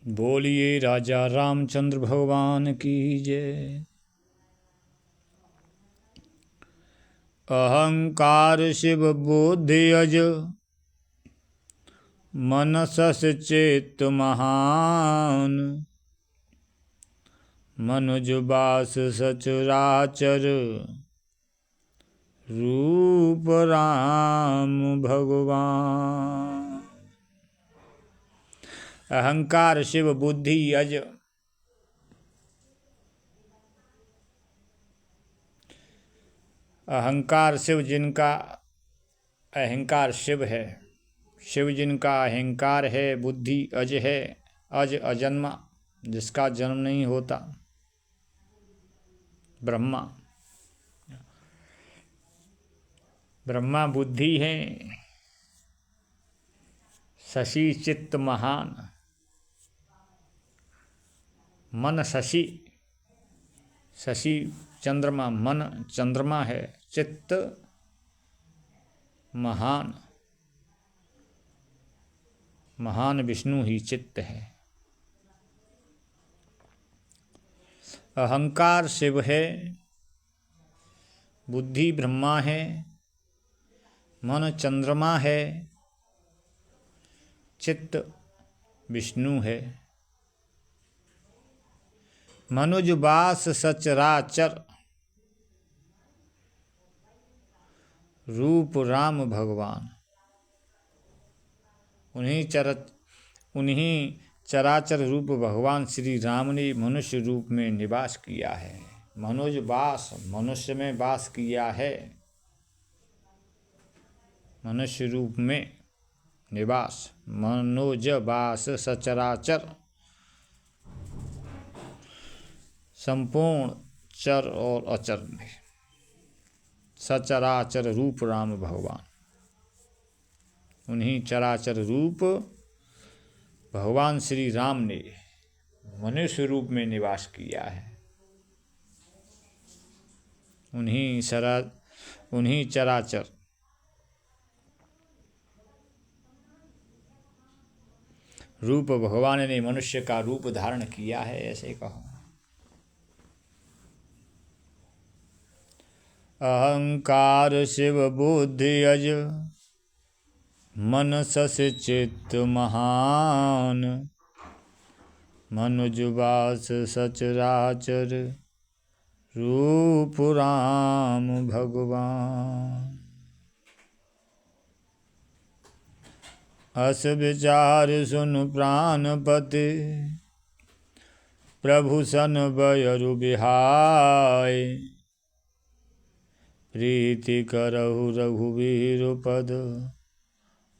बोलिए राजा रामचंद्र भगवान की जय। अहंकार शिव बुद्धि अज मनसस चेत महान। मनुज बास सचराचर रूप राम भगवान। अहंकार शिव बुद्धि अज। अहंकार शिव जिनका अहंकार शिव है, शिव जिनका अहंकार है, बुद्धि अज है, अज अजन्मा जिसका जन्म नहीं होता, ब्रह्मा। ब्रह्मा बुद्धि है, शशि चित्त महान। मन शशि, शशि चंद्रमा, मन चंद्रमा है, चित्त महान। महान विष्णु ही चित्त है। अहंकार शिव है, बुद्धि ब्रह्मा है, मन चंद्रमा है, चित्त विष्णु है। मनुज बास सचराचर रूप राम भगवान। उन्हीं चराचर रूप भगवान श्री राम ने मनुष्य रूप में निवास किया है। मनुज बास, मनुष्य में वास किया है, मनुष्य रूप में निवास। मनोज बास सचराचर, संपूर्ण चर और अचर में सचराचर रूप राम भगवान। उन्हीं चराचर रूप भगवान श्री राम ने मनुष्य रूप में निवास किया है। उन्हीं चराचर रूप भगवान ने मनुष्य का रूप धारण किया है, ऐसे कहो। अहंकार शिव बुद्धि अज मनसस चित्त महान। मनुज बास सचराचर रूप राम भगवान। अस विचार सुन प्राणपति, प्रभु सन बयरु बिहाय। प्रीति करहु रघुवीर पद,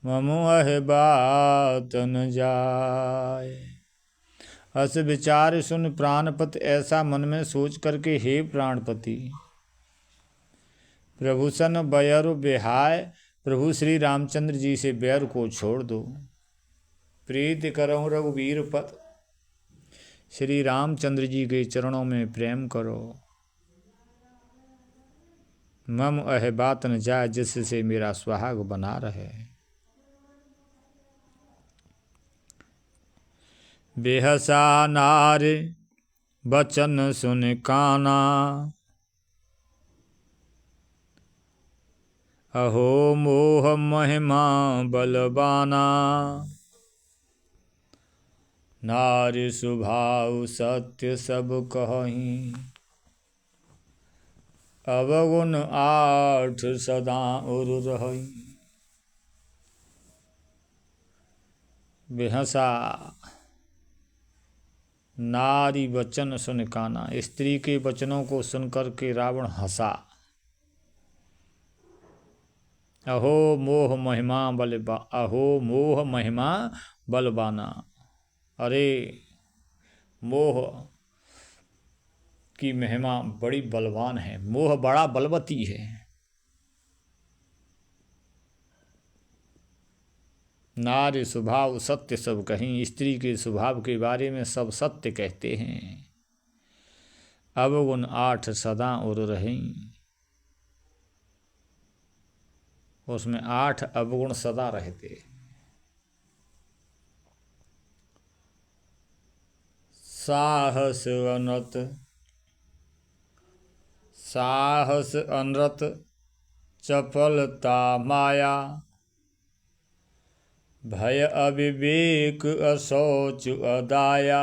ममु अह बात न जाय। अस विचार सुन प्राणपति, ऐसा मन में सोच करके हे प्राणपति, प्रभु सन बयरु बिहाय, प्रभु श्री रामचंद्र जी से बैर को छोड़ दो। प्रीति करहु रघुवीर पद, श्री रामचंद्र जी के चरणों में प्रेम करो। मम अह बात न जाए, जिससे मेरा सुहाग बना रहे। बेहसा नारे बचन सुन काना, अहो मोह महिमा बलवाना। नारी स्वभाव सत्य सब कहीं, अवगुण आठ सदा उर रही। बेहसा नारी वचन सुन काना, स्त्री के वचनों को सुनकर के रावण हंसा। अहो मोह महिमा बलवाना। अरे मोह की महिमा बड़ी बलवान है, मोह बड़ा बलवती है। नारी स्वभाव सत्य सब कहीं, स्त्री के स्वभाव के बारे में सब सत्य कहते हैं। अवगुण आठ सदा उर रहीं, उसमें 8 अवगुण सदा रहते। साहस अनरत चपलता माया, भय अविवेक अशौच अदाया,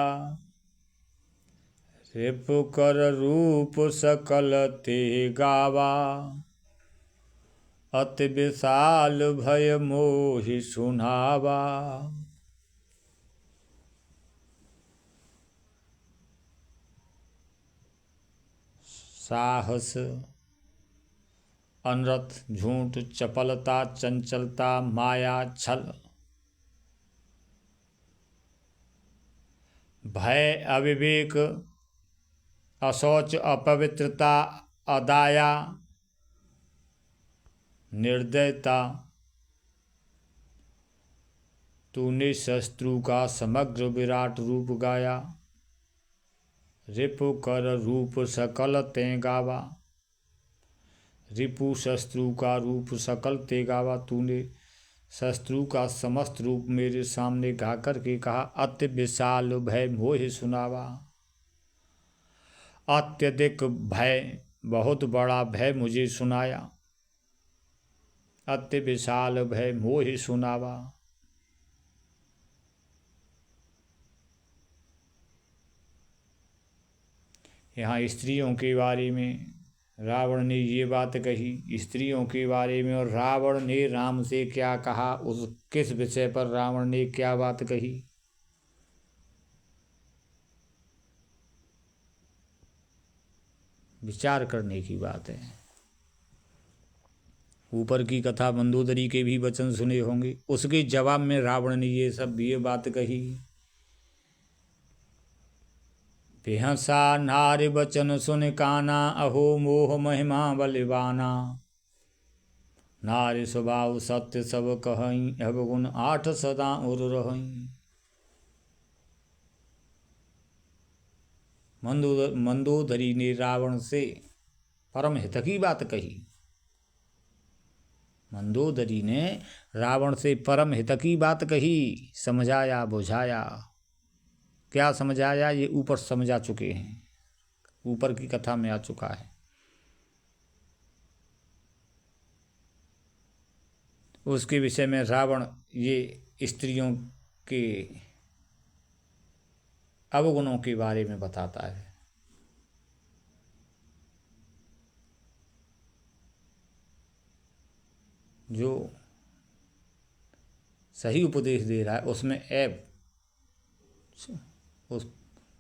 रिप कर रूप सकल ते गावा, अति विशाल भय मोहि सुनावा। साहस अनरत झूठ, चपलता चंचलता, माया छल, भय अविवेक अशौच अपवित्रता, अदाया निर्दयता। तूने शत्रु का समग्र विराट रूप गाया, रिपु कर रूप सकल ते गावा। रिपु शत्रु का रूप सकल ते गावा, तूने शत्रु का समस्त रूप मेरे सामने गा कर के कहा, अति विशाल भय मोहि सुनावा। अत्यधिक भय, बहुत बड़ा भय मुझे सुनाया, अति विशाल भय मोहि सुनावा। यहाँ स्त्रियों के बारे में रावण ने ये बात कही, स्त्रियों के बारे में, और रावण ने राम से क्या कहा, उस किस विषय पर रावण ने क्या बात कही। विचार करने की बात है। ऊपर की कथा मंदोदरी के भी वचन सुने होंगे, उसके जवाब में रावण ने ये बात कही। बेहसा नारी वचन सुन काना, अहो मोह महिमा बलिवाना। नारी स्वभाव सत्य सब कहई, अवगुण 8 सदा उर रहई। मंदोदरी ने रावण से परम हित की बात कही। मंदोदरी ने रावण से परम हित की बात कही, समझाया बुझाया। क्या समझाया, ये ऊपर समझा चुके हैं, ऊपर की कथा में आ चुका है। उसके विषय में रावण ये स्त्रियों के अवगुणों के बारे में बताता है। जो सही उपदेश दे रहा है उसमें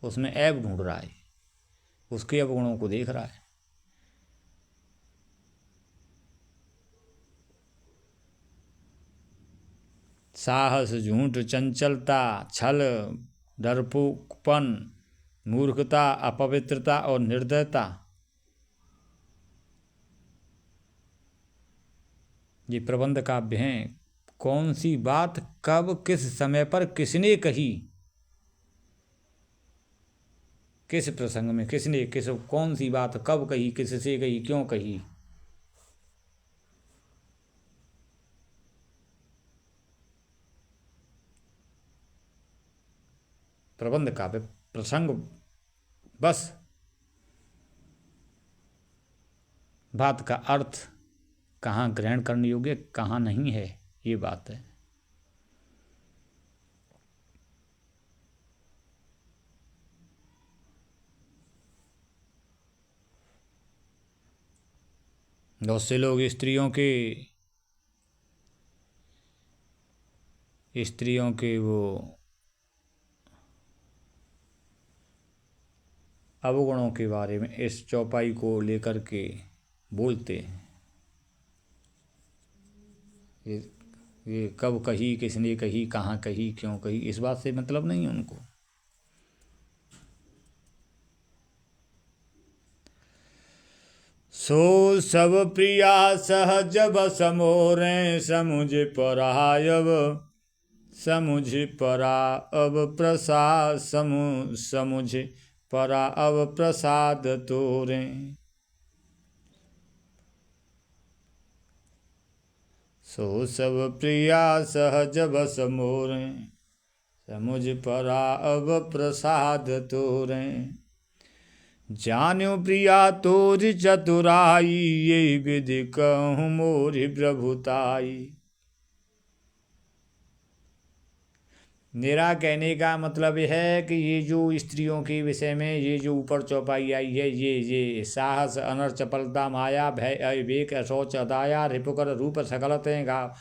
उसमें ऐब ढूंढ रहा है, उसके अवगुणों को देख रहा है। साहस, झूठ, चंचलता, छल, डरपोकपन, मूर्खता, अपवित्रता और निर्दयता, ये प्रबंध काव्य हैं। कौन सी बात कब किस समय पर किसने कही, किस प्रसंग में किसने कौन सी बात कब कही, किससे कही, क्यों कही। प्रबंध काव्य प्रसंग बस बात का अर्थ कहाँ ग्रहण करने योग्य, कहाँ नहीं है, ये बात है। बहुत से लोग स्त्रियों के वो अवगुणों के बारे में इस चौपाई को लेकर के बोलते हैं। ये कब कही, किसने कही, कहाँ कही, क्यों कही, इस बात से मतलब नहीं है उनको। सो सब प्रिया सहज बस मोरे, समुझ परायब समुझ परा अब प्रसाद, समुझ परा अब प्रसाद तोरे। सो सब प्रिया सहज बस मोरे, मुझ परा अब प्रसाद तोरे, जान्यो प्रिया तोर चतुराई, ये विधि कहूँ मोरि प्रभुताई। मेरा कहने का मतलब है कि ये जो स्त्रियों के विषय में ये जो ऊपर चौपाई आई है, ये साहस अनर चपलता माया भय अविवेक अशौच अदाया रिपुकर रूप सकल तेगा।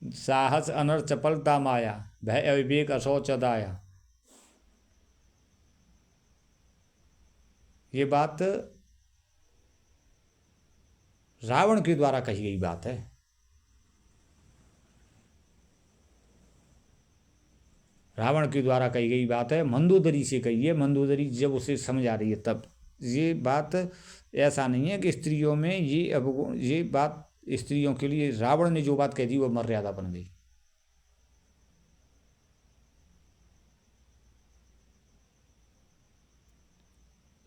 साहस अनर चपलता माया भय अविवेक अशौच अदाया, ये बात रावण के द्वारा कही गई बात है। रावण के द्वारा कही गई बात है, मंदोदरी से कही है। मंदोदरी जब उसे समझ आ रही है तब। ये बात ऐसा नहीं है कि स्त्रियों में ये अवगुण, ये बात स्त्रियों के लिए रावण ने जो बात कह दी वो मर्यादा बन गई।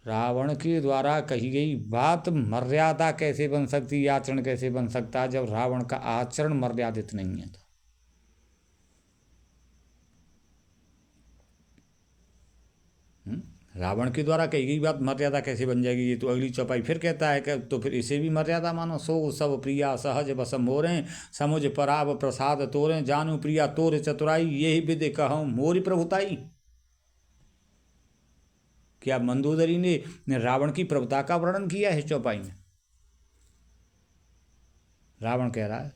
रावण के द्वारा कही गई बात मर्यादा कैसे बन सकती है, आचरण कैसे बन सकता है, जब रावण का आचरण मर्यादित नहीं है तो। रावण के द्वारा कही गई बात मर्यादा कैसे बन जाएगी, ये तो अगली चौपाई फिर कहता है कि तो फिर इसे भी मर्यादा मानो। सो सब प्रिया सहज बस मोरें, समुझ पराब प्रसाद तोरें, जानू प्रिया तोर चतुराई, यही विधि कहूँ मोरी प्रभुताई। क्या मंदोदरी ने रावण की प्रभुता का वर्णन किया है चौपाई में? रावण कह रहा है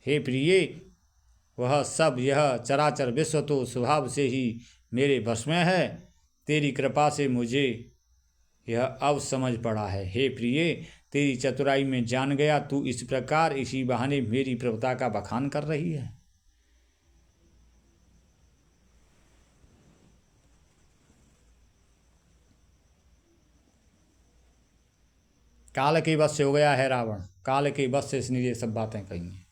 हे प्रिय, वह सब यह चराचर विश्व तो स्वभाव से ही मेरे वश में है, तेरी कृपा से मुझे यह अब समझ पड़ा है। हे प्रिय, तेरी चतुराई में जान गया, तू इस प्रकार इसी बहाने मेरी प्रभुता का बखान कर रही है। काल के वश से हो गया है रावण, काल के वश से इसने ये सब बातें कही हैं।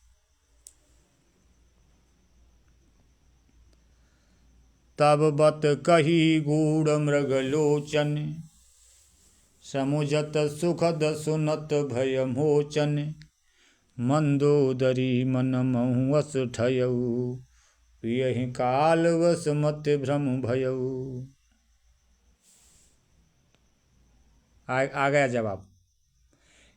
तब बत कही गूढ़ मृगलोचन, समुझत सुखद सुनत भय मोचन, मंदोदरी मन महुअस ठयऊ, यही काल वस मत भ्रम भयऊ। आ गया जवाब।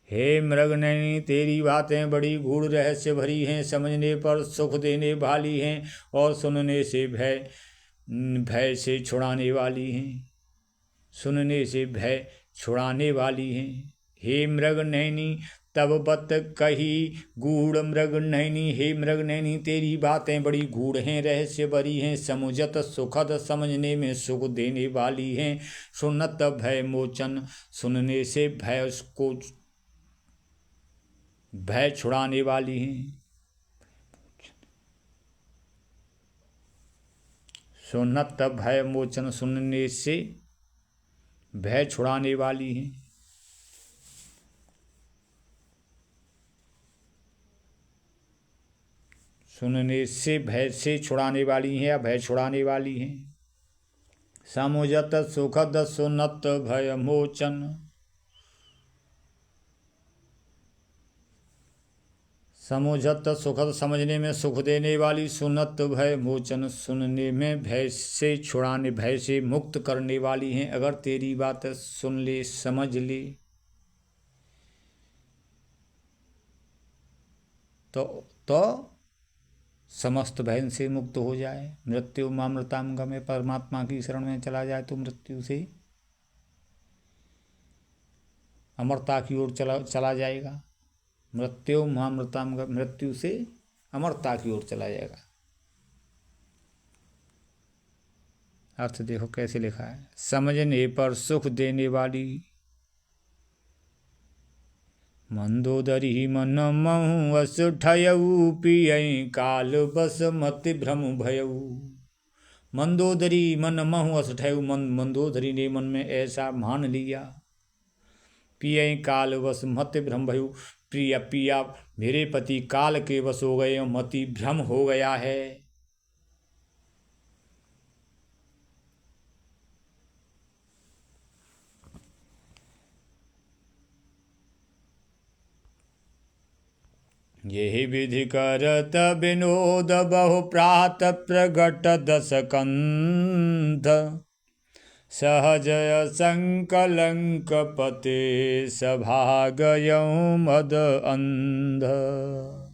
हे मृगनयनी, तेरी बातें बड़ी गूढ़ रहस्य भरी हैं, समझने पर सुख देने वाली हैं और सुनने से भय से छुड़ाने वाली हैं, सुनने से भय छुड़ाने वाली हैं। हे मृगनयनी, तब बत कही गूढ़ मृगनयनी, हे मृगनयनी, तेरी बातें बड़ी गूढ़ हैं, रहस्य भरी हैं, समुझत सुखद, समझने में सुख देने वाली हैं, सुनत भय मोचन, सुनने से भय छुड़ाने वाली हैं, सुनत भय मोचन, सुनने से भय छुड़ाने वाली हैं। सुनने से भय से छुड़ाने वाली हैं या भय छुड़ाने वाली हैं। समुझत सुखद सुनत भय मोचन, समुझत सुखद, समझने में सुख देने वाली, सुनत भय मोचन, सुनने में भय से छुड़ाने, भय से मुक्त करने वाली हैं। अगर तेरी बात सुन ले, समझ ले तो समस्त भय से मुक्त हो जाए। मृत्यु मामृताम गमे, परमात्मा की शरण में चला जाए तो मृत्यु से अमरता की ओर चला जाएगा। मृत्यु मामृताम, मृत्यु से अमरता की ओर चला जाएगा। अर्थ देखो कैसे लिखा है। समझने पर सुख देने वाली, मंदोदरी मन महुअस ठयऊ, पियई काल बस मति भ्रम भयऊ। मंदोदरी मन महुअस ठयऊ, मंदोदरी ने मन में ऐसा मान लिया। पियई काल बस मति भ्रम भयऊ, प्रिया पिया मेरे पति काल के वश हो गए, मति भ्रम हो गया है। यही विधि करत विनोद बहु प्रात प्रगट दस कंध सहज संकलंक पते सभागयं मद अंध।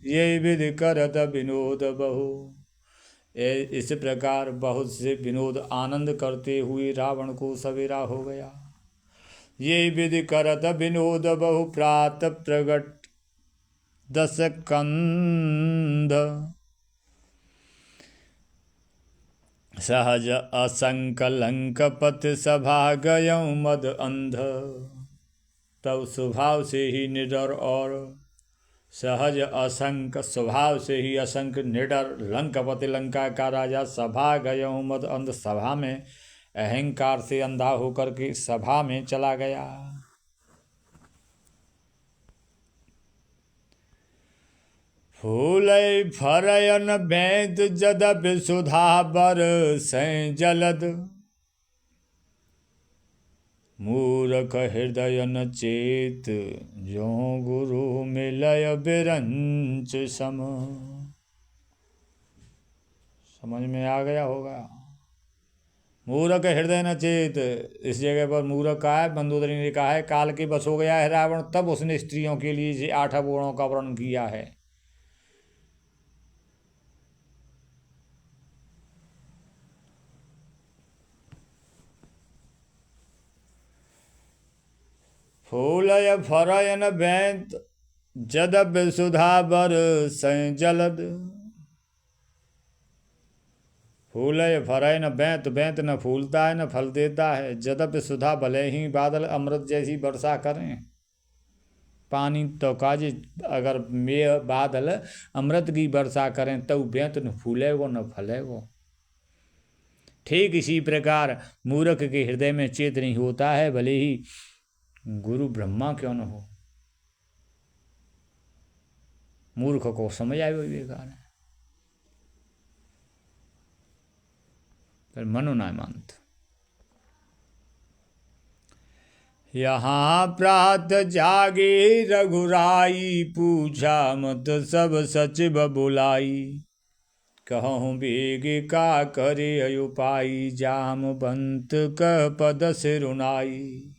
ये विधि करत विनोद बहु, इस प्रकार बहुत से विनोद आनंद करते हुए रावण को सवेरा हो गया। ये विधि करत विनोद बहु प्रात प्रगट दस कंध सहज असंकलंक पथ सभागयं मद अंध। तब स्वभाव से ही निडर और सहज असंक स्वभाव से ही असंक निडर लंकापति लंका का राजा सभागयं मद अंध सभा में अहंकार से अंधा होकर के सभा में चला गया। फूलै फरयन बेद जदप सुधा बरसैं जलद मूरख हृदय न चेत जो गुरु मिलय बिरंच सम। समझ में आ गया होगा। मूरख हृदय न चेत, इस जगह पर मूरख का है, मंदोदरी ने कहा है काल के बस हो गया है रावण, तब उसने स्त्रियों के लिए 8 गुणों का वर्णन किया है। फूलय फरयन बैंत जदप सुधा बरसैं जलद। फूलय फरयन बैंत, बैंत न फूलता है न फल देता है। जदप सुधा, भले ही बादल अमृत जैसी वर्षा करें। पानी तो काजे अगर मेघ बादल अमृत की वर्षा करें तो बैंत न फूलेगो न फलेगो। ठीक इसी प्रकार मूर्ख के हृदय में चेत नहीं होता है, भले ही गुरु ब्रह्मा क्यों न हो। मूर्ख को समझ आए विवेकानंद, पर मनो ना मानत। यहाँ प्रात जागे रघुराई पूछा मत सब सचिव बुलाई। कहूँ बेग का करे अयुपाई जामवंत कह पद सिरुनाई।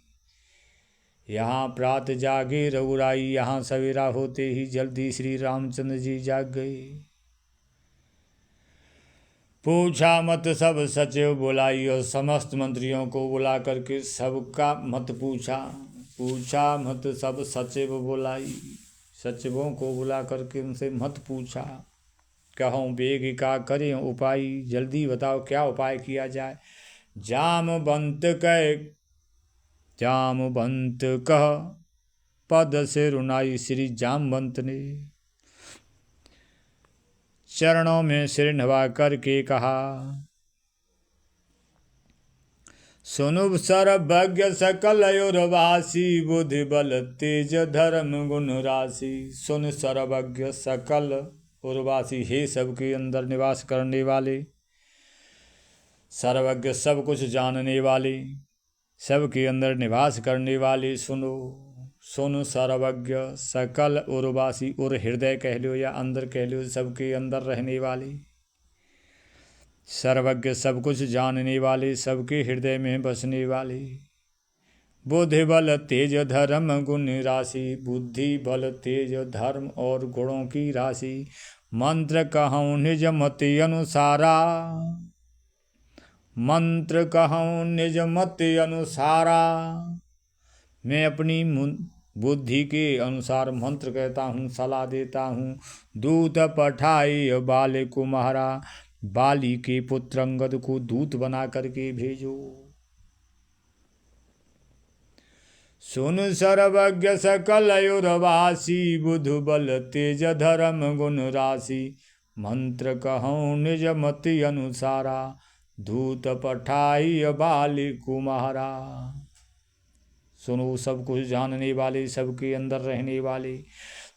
यहाँ प्रात जागे रघुराई, यहाँ सवेरा होते ही जल्दी श्री रामचंद्र जी जाग गए। पूछा मत सब सचिव बुलाई, और समस्त मंत्रियों को बुला करके सबका मत पूछा। पूछा मत सब सचिव बुलाई, सचिवों को बुला करके उनसे मत पूछा। कहूँ बेग का करें उपाय, जल्दी बताओ क्या उपाय किया जाए। जामवंत कह पद से रुनाई, श्री जामवंत ने चरणों में सिर नवा करके कहा। सुनु सर्वज्ञ सकल उर्वासी, बुद्धि बल तेज धर्म गुण राशि। सुन सर्वज्ञ सकल उर्वासी, हे सबके अंदर निवास करने वाले, सर्वज्ञ सब कुछ जानने वाले, सबके अंदर निवास करने वाले। सुनो सुन सर्वज्ञ सकल उर्वासी, उर हृदय कह लो या अंदर कह लो, सबके अंदर रहने वाले। सर्वज्ञ सब कुछ जानने वाले, सबके हृदय में बसने वाले। बुद्धि बल तेज धर्म गुण राशि, बुद्धि बल तेज धर्म और गुणों की राशि। मंत्र कहूँ निज मति अनुसारा, मंत्र कहूँ निज मति अनुसारा। मैं अपनी बुद्धि के अनुसार मंत्र कहता हूँ, सलाह देता हूँ। दूत पठाई बाले कुम्हारा, बाली के पुत्र अंगद को दूत बना करके भेजो। सुन सर्वज्ञ सकल उर्वासी, बुधु बल तेज धर्म गुण राशि। मंत्र कहूँ निज मति अनुसारा, दूत पठाई बाली कुम्हारा। सुनो सब कुछ जानने वाले, सबके अंदर रहने वाले,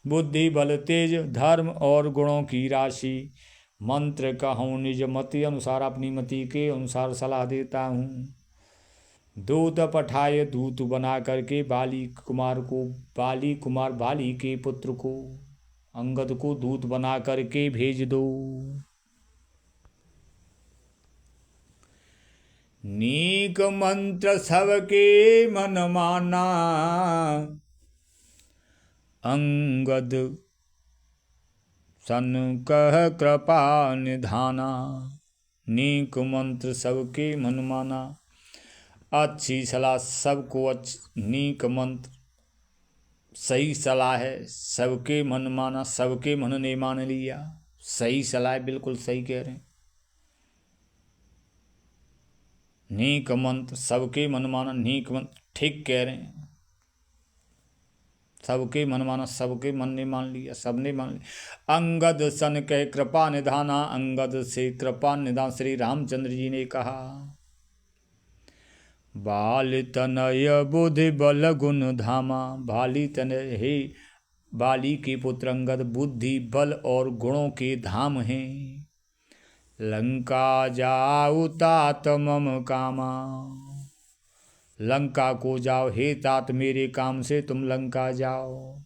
बुद्धि बल तेज धर्म और गुणों की राशि। मंत्र कहूँ निज मति अनुसार, अपनी मति के अनुसार सलाह देता हूँ। दूत पठाए, दूत बना करके बाली कुमार को, बाली कुमार बाली के पुत्र को अंगद को दूत बना करके भेज दो। नीक मंत्र सबके मन माना, अंगद सन कह कृपा निधाना। नीक मंत्र सबके मन माना, अच्छी सलाह सबको नीक मंत्र सही सलाह है, सबके मन माना, सबके मन ने मान लिया। सही सलाह, बिल्कुल सही कह रहे हैं। नीक मंत्र सबके मन माना, नीक मंत्र ठीक कह रहे हैं। सबके मन माना, सबके मन ने मान लिया, सबने मान लिया। अंगद सन कह कृपा निधाना, अंगद से कृपा निधान श्री रामचंद्र जी ने कहा। बाल तनय बुद्धि बल गुण धामा, बाली तनय हे बाली के पुत्र अंगद बुद्धि बल और गुणों के धाम हैं। लंका जाऊ तात मम कामा, लंका को जाओ हे तात मेरे काम से तुम लंका जाओ।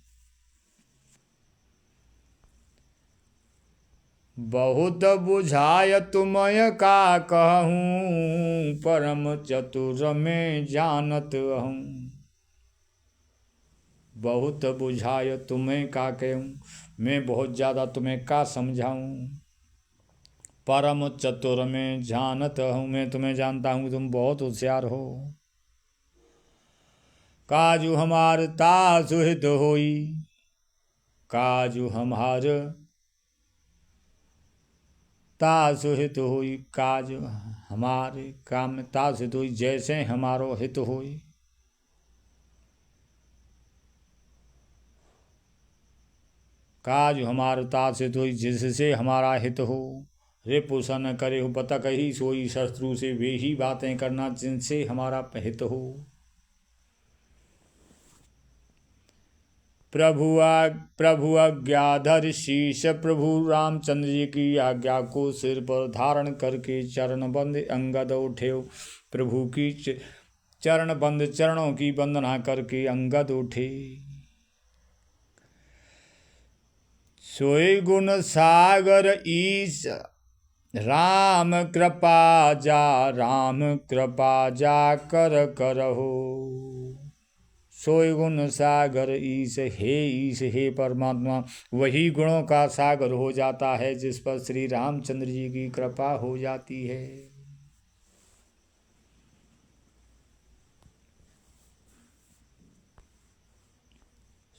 बहुत बुझाय तुमय का कहूँ, परम चतुर में जानत हूँ। बहुत बुझाय तुम्हें का कहूँ, मैं बहुत ज़्यादा तुम्हें का समझाऊँ। परम चतुर में जानत हूँ, मैं तुम्हें जानता हूँ, तुम बहुत होशियार हो। काजू हमार तासु हित होई, काजू हमार तासु हित होई, काज हमारे काम में तास हित होई, जैसे हमारो हित होई। काज हमार तास हित होई, जिससे हमारा हित हो। रे पुसा न करे हो पता कही सोई, शत्रु से वे ही बातें करना जिनसे हमारा हित हो। प्रभु आज्ञाधर शीश, प्रभु रामचंद्र जी की आज्ञा को सिर पर धारण करके चरण बंद अंगद उठे। प्रभु की चरण बंद चरणों की वंदना करके अंगद उठे। सोई गुण सागर ईश, राम कृपा जा कर करहो। सोई गुण सागर ईश, हे परमात्मा वही गुणों का सागर हो जाता है जिस पर श्री रामचंद्र जी की कृपा हो जाती है।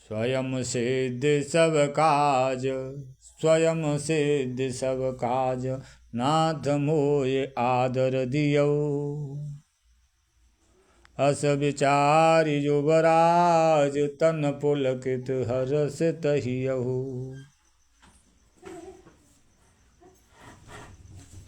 स्वयं सिद्ध सब काज, स्वयं सिद्ध सब काज, नाथ मोय आदर दियो। अस विचारि युवराज, तन पुलकित हर्ष तहियहु।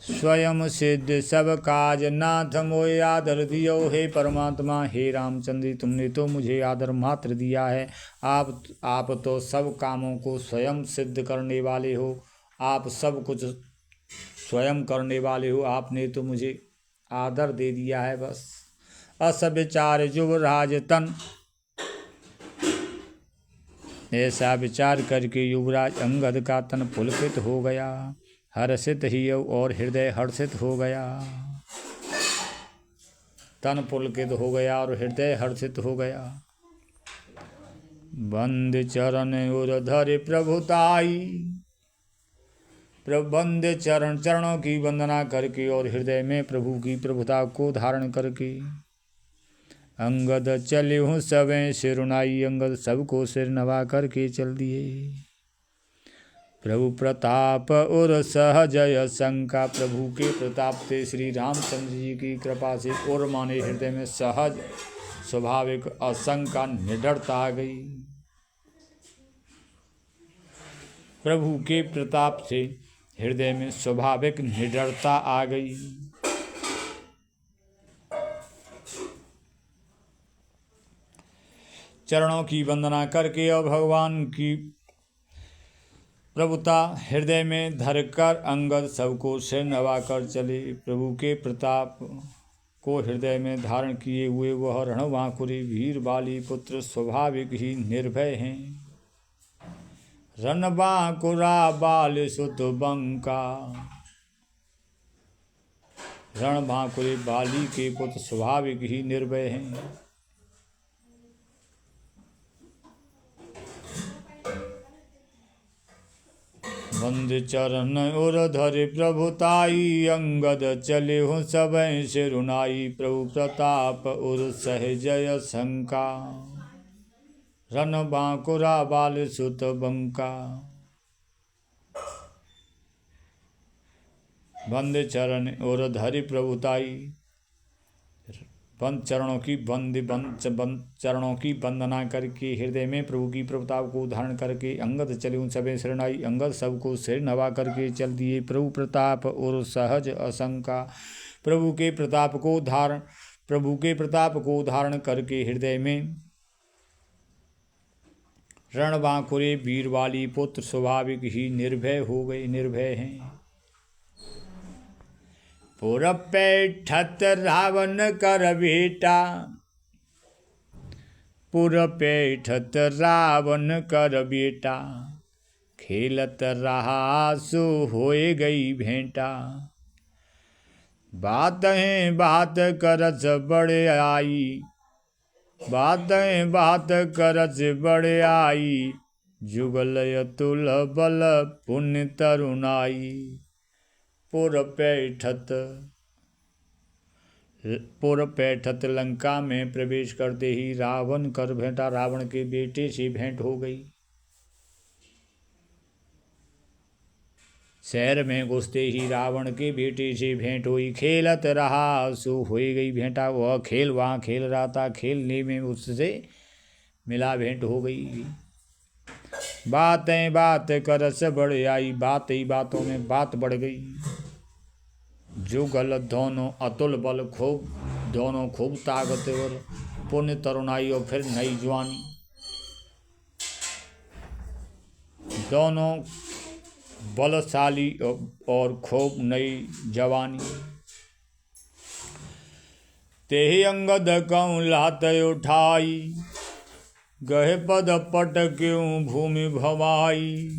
स्वयं सिद्ध सब काज, नाथ मोय आदर दियो। हे परमात्मा, हे रामचंद्र, तुमने तो मुझे आदर मात्र दिया है। आप तो सब कामों को स्वयं सिद्ध करने वाले हो। आप सब कुछ स्वयं करने वाले हो। आपने तो मुझे आदर दे दिया है बस। अस विचार युवराज तन, ऐसा विचार करके युवराज अंगद का तन पुलकित हो गया, हर्षित ही और हृदय हर्षित हो गया। तन पुलकित हो गया और हृदय हर्षित हो गया। बंद चरण उर धरे प्रभुताई, बंद चरणों की वंदना करके और हृदय में प्रभु की प्रभुता को धारण करके अंगद चले हूँ सबें सिरुनाई। अंगद सबको सिर नवा करके चल दिए। प्रभु प्रताप और सहजय शंका, प्रभु के प्रताप से श्री रामचंद्र जी की कृपा से और माने हृदय में सहज स्वाभाविक असंका निडरता आ गई। प्रभु के प्रताप से हृदय में स्वाभाविक निडरता आ गई। चरणों की वंदना करके और भगवान की प्रभुता हृदय में धरकर अंगद सबको सिर नवाकर चले। प्रभु के प्रताप को हृदय में धारण किए हुए वह रणवांकुरी वीर बाली पुत्र स्वाभाविक ही निर्भय हैं। रन बांकुरा बाल सुत बंका। रण बांकुरे बाली के पुत्र स्वाभाविक ही निर्भय हैं। बंद चरण और धरे प्रभुताई, अंगद चले हो सब सिरुनाई। प्रभु प्रताप और सहजय शंका, रन बांकुरा बाल सुत बंका। बंद चरण और धरे प्रभुताई, बंद चरणों की वंदना करके हृदय में प्रभु की प्रभुता को धारण करके अंगद चले उन सब शरणाई। अंगद सबको सिर नवा करके चल दिए। प्रभु प्रताप और सहज असंका, प्रभु के प्रताप को धारण करके हृदय में रण बांकुरे वीर वाली पुत्र स्वाभाविक ही निर्भय हो गए, निर्भय हैं। पुर पैठत रावण कर बेटा, पुर पैठत रावण कर बेटा। खेलत रहा सो होए गई भेंटा। बात करस बड़े आई, बात करस बड़े आई। जुगल अतुल बल पुण्य तरुणाई। पुर पैठत लंका में प्रवेश करते ही रावण कर भेंटा, रावण के बेटे से भेंट हो गई। शहर में घुसते ही रावण के बेटे से भेंट हुई। खेलत रहा सो होई गई भेंटा, वह खेल वहाँ खेल रहा था, खेलने में उससे मिला भेंट हो गई। बात करस बढ़ आई, बात ही बातों में बात बढ़ गई। जुगल दोनों अतुल बल, दोनों खूब ताकतवर। पुण्य तरुणाई और फिर नई जवानी, दोनों बलशाली और खूब नई जवानी। तेहि अंगद कऊँ लात उठाई, गहे पद पट क्यों भूमि भवाई।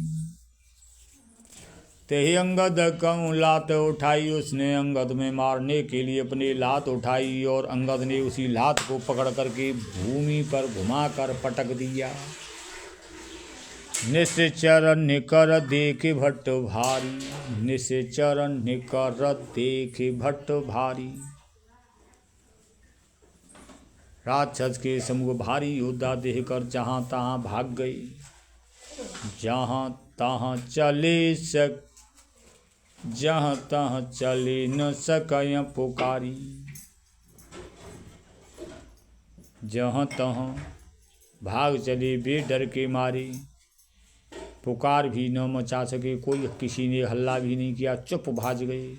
तेहि अंगद कऊँ लात उठाई, उसने अंगद में मारने के लिए अपनी लात उठाई और अंगद ने उसी लात को पकड़ करके भूमि पर घुमाकर पटक दिया। निश्चर निकर देख भट्ट भारी, निश्चर निकर देख भट्ट भारी। राक्षस के समूह भारी योद्धा देखकर जहाँ तहाँ भाग गए। जहाँ तहाँ चले न सकय पुकारी। जहाँ तहाँ भाग चले बे डर के मारे, पुकार भी न मचा सके, कोई किसी ने हल्ला भी नहीं किया, चुप भाज गए।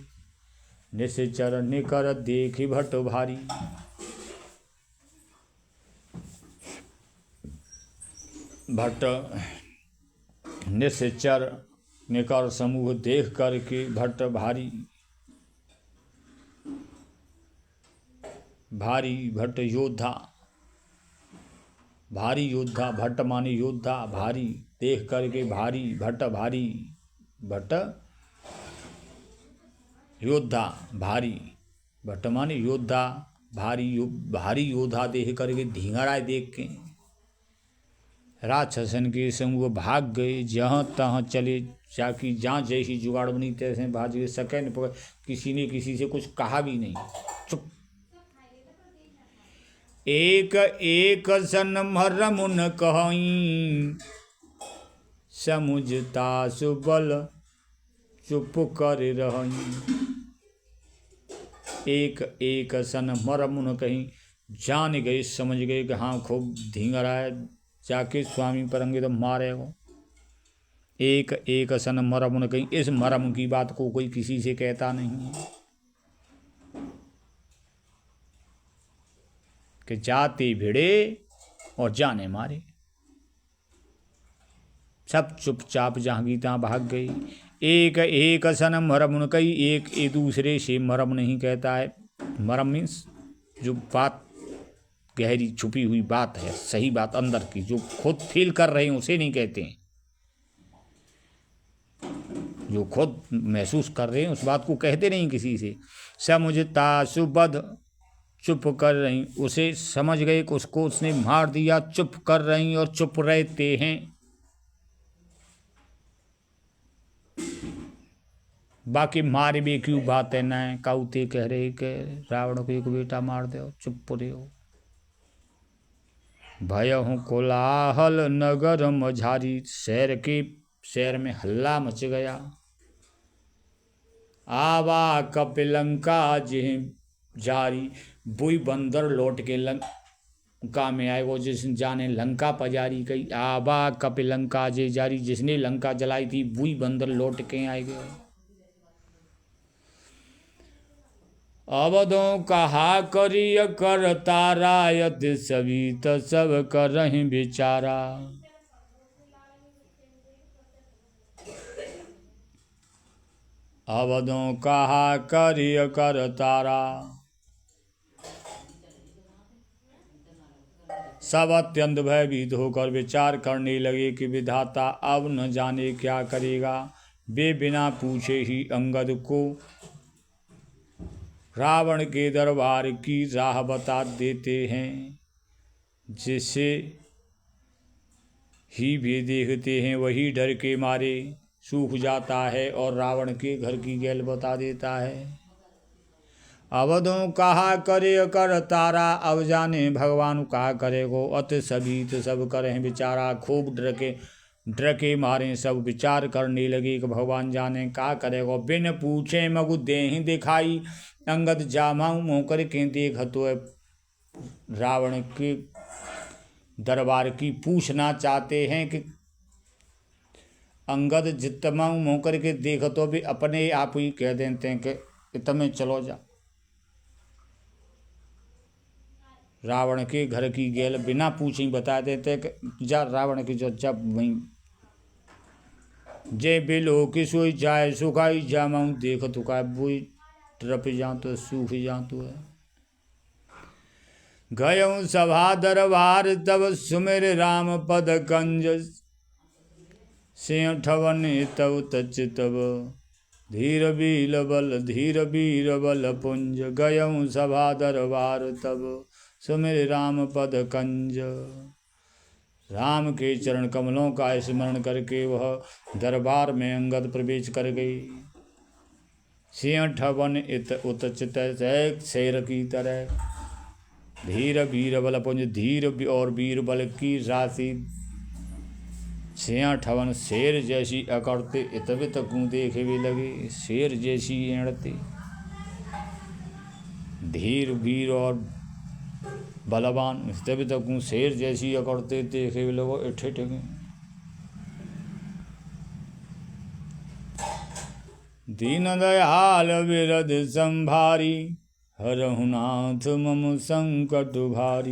निश्चर निकर देख भट्ट भारी। भट्ट निश्चर निकर समूह देख करके भट्ट भारी भट्ट योद्धा, भारी योद्धा, भट्ट माने योद्धा, भारी देख करके भारी, भट्ट भारी, भट्ट योद्धा भारी, भट्ट माने योद्धा, भारी योद्धा देख करके धींगराए देख के राक्षसन के समूह भाग गए। जहाँ तहाँ चले जाकि जहाँ जैसी जुगाड़ बनी तैसे भाग गए। सेकेंड पर किसी ने किसी से कुछ कहा भी नहीं, चुप। एक सन मरमुन कहीं, समुझता सुबल चुप कर रही। एक सन मरमुन कहीं, जान गए समझ गए कि हाँ खूब धींगराए, जाके स्वामी पर अंगे तो मारे हो। एक सन मरमुन कहीं, इस मरम की बात को कोई किसी से कहता नहीं कि जाते भिड़े और जाने मारे। सब चुपचाप जहाँ की तहाँ भाग गई। एक सन मरमुन कई, एक दूसरे से मरम नहीं कहता है। मरम मीन्स जो बात गहरी छुपी हुई बात है, सही बात अंदर की, जो खुद फील कर रहे हैं उसे नहीं कहते हैं। जो खुद महसूस कर रहे हैं उस बात को कहते नहीं किसी से। समुझता सुबद चुप कर रही, उसे समझ गए कि उसको उसने मार दिया, चुप कर रही और चुप रहते हैं। बाकी मारे भी क्यों बात है न काउते कह रहे कि रावण को एक बेटा मार दो, चुप रहो। भय हूँ कोलाहल नगर मझारी, शहर में हल्ला मच गया। आवा कपिलंका जिह जारी, बुई बंदर लौट के लंका में आए, वो जिस जाने लंका पजारी कही। आवा कपिलंका जे जारी, जिसने लंका जलाई थी बुई बंदर लौट के आए गए। अवधों कहा करिय कर तारा, यत सभी तो सब कर रहे बेचारा। अवधों कहा करिय कर तारा, सब अत्यंत भयभीत होकर विचार करने लगे कि विधाता अब न जाने क्या करेगा। वे बिना पूछे ही अंगद को रावण के दरबार की राह बता देते हैं। जिसे ही वे देखते हैं वही डर के मारे सूख जाता है और रावण के घर की गैल बता देता है। अवधों कहा करे कर तारा, अब जाने भगवान कहा करेगो। अत सभी तो सब करें बेचारा, खूब डर के मारे सब विचार करने लगे कि भगवान जाने का करेगो। बिन पूछे मगु देहि दिखाई, अंगद जामाऊ मुँह करके देख तो रावण के दरबार की पूछना चाहते हैं कि अंगद जितमाऊ मुँह करके देख तो भी अपने आप ही कह देते हैं कि तुम्हें चलो जा। रावण के घर की गैल बिना पूछे ही बता देते कि जा रावण की जो जब वहीं जे बिलो की सोई जाए सुखाई जामाऊ देख तो का बुई ट्रप जा तो सूख जा तो है। गयऊँ सभा दरबार तब सुमिर राम पद कंज, सिंह ठवन तब तच तब धीर वीर बल पुंज। गयऊँ सभा दरबार तब सुमिर राम पद कंज, राम के चरण कमलों का स्मरण करके वह दरबार में अंगद प्रवेश कर गई। सिंह ठवन इत उतचित शेर की तरह, धीर वीर बल पुंज, धीर और वीर बल की राशि। सिंह ठवन शेर जैसी अकड़ते, इतवित को देखे भी लगे शेर जैसी एड़ते। धीर वीर और बलवान तभी तक शेर जैसी अकड़ते देखे भी लोगों इठे ठगे। दीन दयाल विरध संभारी, हरहु नाथ मम संकट भारी।